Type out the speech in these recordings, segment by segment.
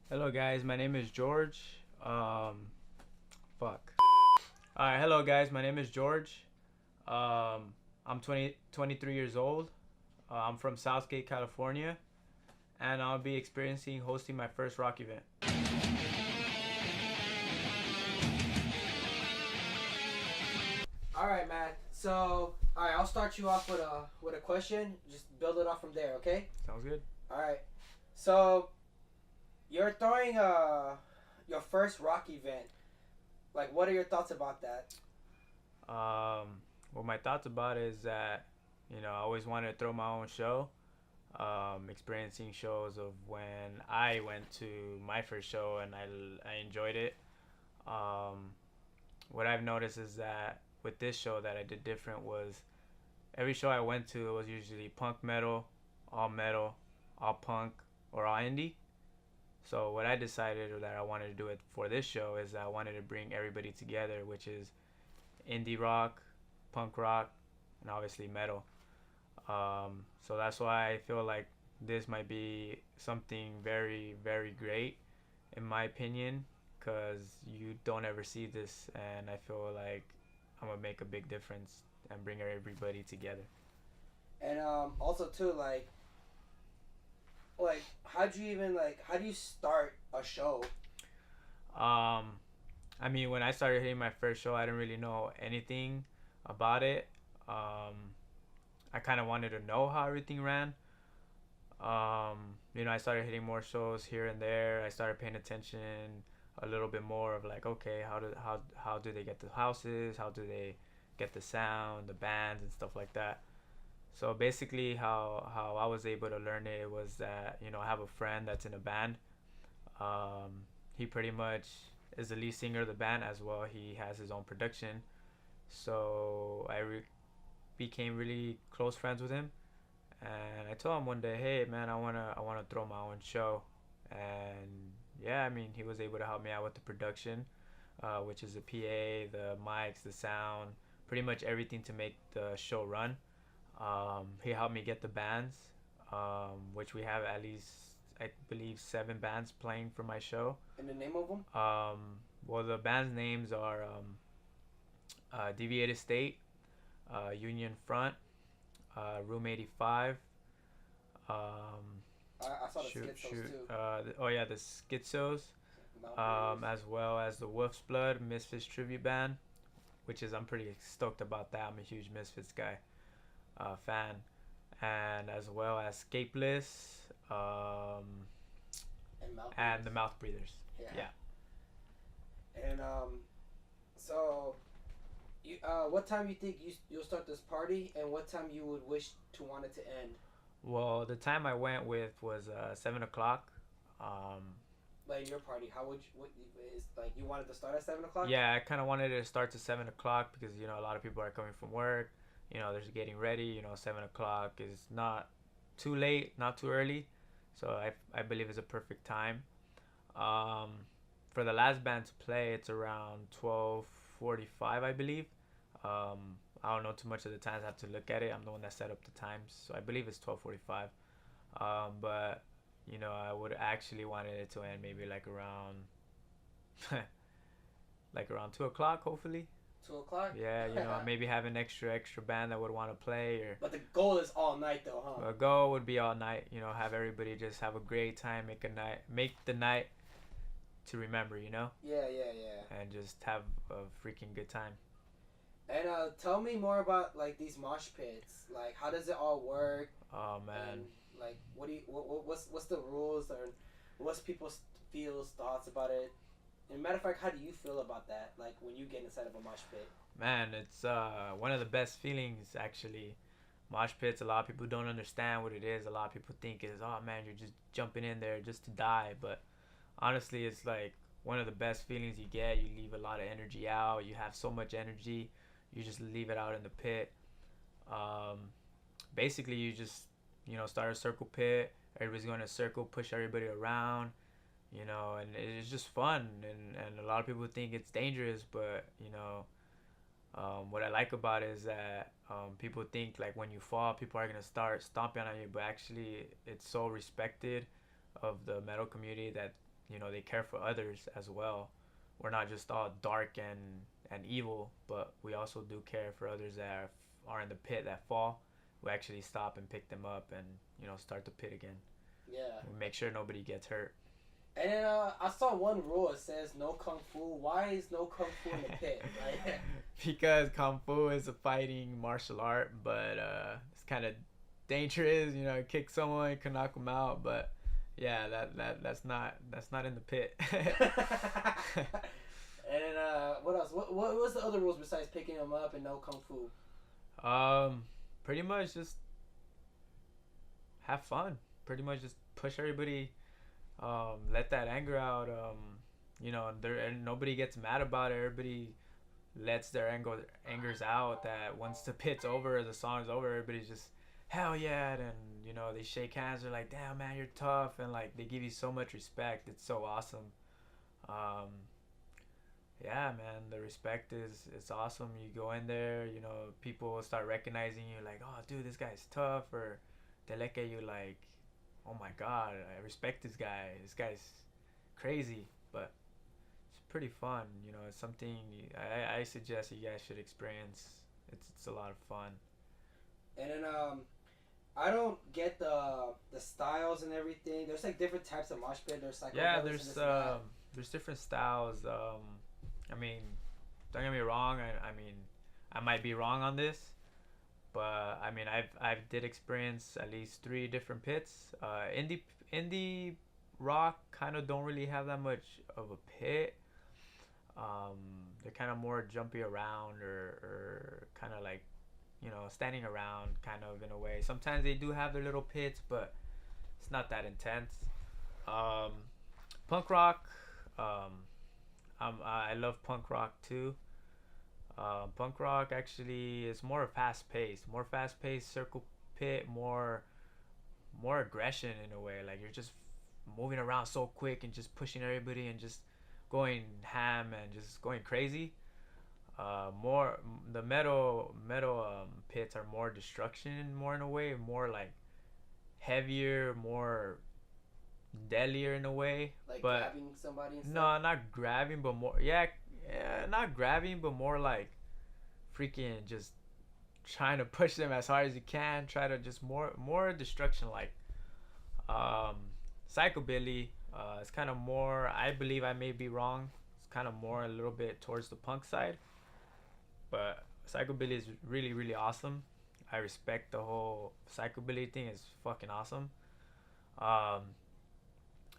Hello guys, my name is George. Fuck. Alright, hello guys, my name is George. I'm 23 years old. I'm from Southgate, California, and I'll be experiencing hosting my first rock event. All right, man. So, all right, I'll start you off with a question. Just build it off from there, okay? Sounds good? All right. So, you're throwing your first rock event. Like, what are your thoughts about that? What my thoughts about is that, I always wanted to throw my own show. Experiencing shows of when I went to my first show and I enjoyed it. Um, what I've noticed is that with this show that I did different was every show I went to was usually punk metal, all punk, or all indie. So what I decided that I wanted to do it for this show is I wanted to bring everybody together, which is indie rock, punk rock, and obviously metal. So that's why I feel like this might be something very, very great, in my opinion, because you don't ever see this, and I feel like I'm gonna make a big difference and bring everybody together. And also too, like, how do you start a show? Um, I mean, when I started hitting my first show, I didn't really know anything about it. I kind of wanted to know how everything ran. I started hitting more shows here and there. I started paying attention a little bit more of like, okay, how do they get the houses? How do they get the sound, the bands, and stuff like that? So basically, how I was able to learn it was that I have a friend that's in a band. He pretty much is the lead singer of the band as well. He has his own production. So became really close friends with him, and I told him one day, hey man, I wanna throw my own show, and yeah, I mean he was able to help me out with the production, which is the PA, the mics, the sound, pretty much everything to make the show run. He helped me get the bands, which we have at least I believe 7 bands playing for my show. And the name of them? Well, the band's names are Deviated State, Union Front, Room 85. Um, I saw the shoot, Schizos shoot. too. Oh yeah, the Schizos, Mount Breeders. as well as the Wolf's Blood Misfits tribute band, which is I'm pretty stoked about that. I'm a huge Misfits guy, fan, and as well as Scapeless, And Mount and Breeders. the Mouth Breathers. Yeah. Yeah. And so what time you think you'll start this party, and what time you would wish to want it to end? Well, the time I went with was 7 o'clock. Um, Like your party, how would you, what is like you wanted to start at 7 o'clock? yeah, I kind of wanted it to start to 7 o'clock because a lot of people are coming from work. They're just getting ready. 7 o'clock is not too late, not too early, so I believe it's a perfect time. Um, for the last band to play, it's around 12:45, I believe. I don't know too much of the times. I have to look at it. I'm the one that set up the times, so I believe it's 12:45. But I would actually wanted it to end maybe like around like around 2 o'clock, hopefully. 2 o'clock. Yeah, maybe have an extra band that would want to play, or But the goal is all night though, huh? a go would be all night. Have everybody just have a great time, make the night to remember. Yeah, yeah, yeah. And just have a freaking good time. And tell me more about like these mosh pits. Like, how does it all work? Oh man. And like, what do you what's the rules, or what's people's feels thoughts about it? And matter of fact, how do you feel about that? Like when you get inside of a mosh pit. Man, it's one of the best feelings actually. Mosh pits, a lot of people don't understand what it is. A lot of people think it's, oh man, you're just jumping in there just to die. But honestly, it's like one of the best feelings you get. You leave a lot of energy out. You have so much energy. You just leave it out in the pit. Um, Basically, you just, start a circle pit. Everybody's going to circle, push everybody around, and it's just fun. And a lot of people think it's dangerous, but, what I like about it is that people think like when you fall, people are gonna start stomping on you, but actually, it's so respected of the metal community that they care for others as well. We're not just all dark and evil, but we also do care for others that are in the pit that fall. We actually stop and pick them up and start the pit again. Yeah. We make sure nobody gets hurt. And then I saw one rule. It says no kung fu. Why is no kung fu in the pit? Like, Because kung fu is a fighting martial art, but it's kind of dangerous. Kick someone, you can knock them out, but yeah, that's not in the pit. And then what else? What was the other rules besides picking them up and no kung fu? Pretty much just have fun. Pretty much just push everybody. Let that anger out. And nobody gets mad about it. Everybody lets their angers out. That once the pit's over, the song's over, everybody's just hell yeah, and they shake hands. They're like, damn man, you're tough, and like they give you so much respect. It's so awesome. Um, yeah, man, the respect is it's awesome. You go in there, people start recognizing you, like, oh, dude, this guy's tough, or they look at you like, oh my god, I respect this guy. This guy's crazy, but it's pretty fun. It's something I suggest you guys should experience. It's a lot of fun. And then I don't get the styles and everything. There's like different types of mosh pit. There's like Yeah, there's different styles. I mean, don't get me wrong. I mean, I might be wrong on this, but I mean, I've did experience at least 3 different pits. Indie rock kind of don't really have that much of a pit. They're kind of more jumpy around or kind of like standing around kind of in a way. Sometimes they do have their little pits, but it's not that intense. Um, Punk rock. I love punk rock too. Punk rock actually is more fast paced, circle pit, more aggression in a way. Like you're just moving around so quick and just pushing everybody and just going ham and just going crazy. More the metal pits are more destruction, more in a way, more like heavier, more deadlier in a way. like But grabbing somebody and stuff. no, not grabbing, but more yeah, not grabbing, but more like freaking just trying to push them as hard as you can. Try to just more destruction like um, psychobilly. It's kind of more. I believe I may be wrong. It's kind of more a little bit towards the punk side, but psychobilly is really really awesome. I respect the whole psychobilly thing. It's fucking awesome. Um,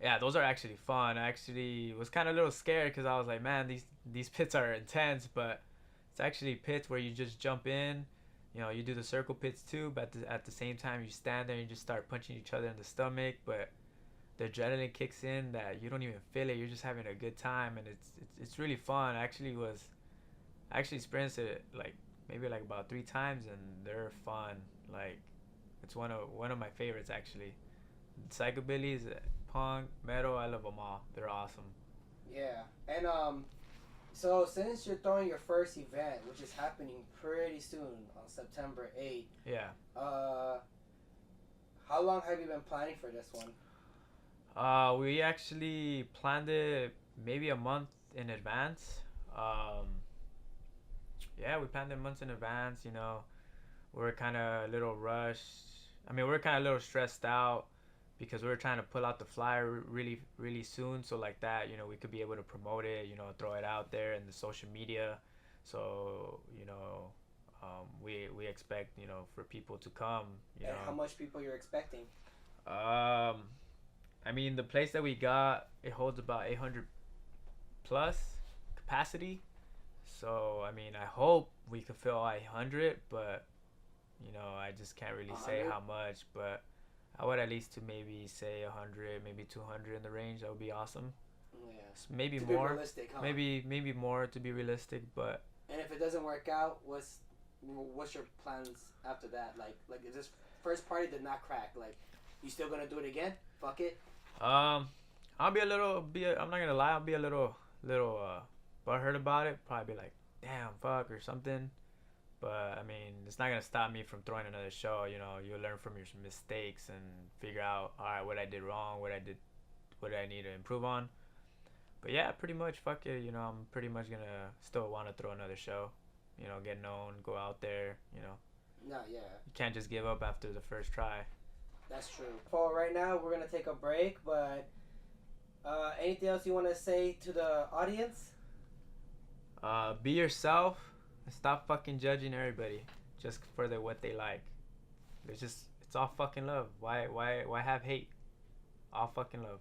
yeah, those are actually fun. I actually was kind of a little scared because I was like, man, these pits are intense, but it's actually pits where you just jump in. You do the circle pits too, but at the same time you stand there and you just start punching each other in the stomach. But the adrenaline kicks in that you don't even feel it. You're just having a good time, and it's really fun. I actually experienced it like maybe like about 3 times, and they're fun. Like it's one of my favorites actually. Psychobillies, punk, metal, I love them all. They're awesome. Yeah, and so since you're throwing your first event, which is happening pretty soon on September 8th, Yeah. uh, how long have you been planning for this one? We actually planned it maybe a month in advance. Um, yeah, we planned it months in advance. We're kind of a little rushed. I mean, we're kind of a little stressed out because we were trying to pull out the flyer really, really soon. So like that, we could be able to promote it. Throw it out there in the social media. So we expect for people to come. And how much people you're expecting? Um, I mean, the place that we got, it holds about 800 plus capacity. So, I mean, I hope we could fill 800, but, I just can't really say 100? how much. But I would at least to maybe say 100, maybe 200 in the range. That would be awesome. Yeah. Maybe To more. be realistic, huh? Maybe more to be realistic, but And if it doesn't work out, what's your plans after that? Like if this first party did not crack, like you still gonna do it again? Fuck it. I'll be a little I'm not gonna lie, I'll be a little butthurt about it. Probably be like, damn, fuck or something. But I mean, it's not gonna stop me from throwing another show. You learn from your mistakes and figure out, all right, what I did wrong, what I did what do I need to improve on. But yeah, pretty much, fuck it. You know, I'm pretty much gonna still want to throw another show. You know, get known, go out there. You know, No, yeah, you can't just give up after the first try. that's true. For right now, we're gonna take a break. But anything else you want to say to the audience? Be yourself and stop fucking judging everybody just for what they like. It's all fucking love. Why have hate? All fucking love.